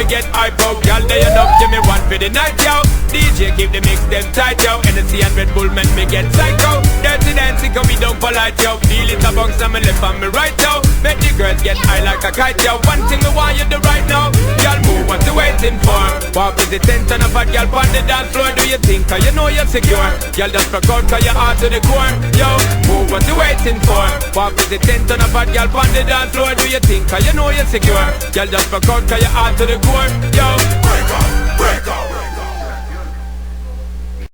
get hype out. Girl, they enough, give me one for the night, yo. DJ keep the mix them tight, yo. Energy and Red Bull make me get psycho. Dirty dancing come me down polite, yo. Feel it amongst them, me left and me right, yo. Make the girls get high like a kite, yo. One thing I want you to right now. Girl, move, what you waiting for? Walk with the tension of a girl on the dance floor. Do you think, cause you know you're secure? Girl, just rock out, cause you're hard to the core. Yo, move, what you waiting for? Walk with the tension of a girl on the dance floor. Do you think, cause you know you're secure? Girl, just rock out, cause you're hard to the core. Yo,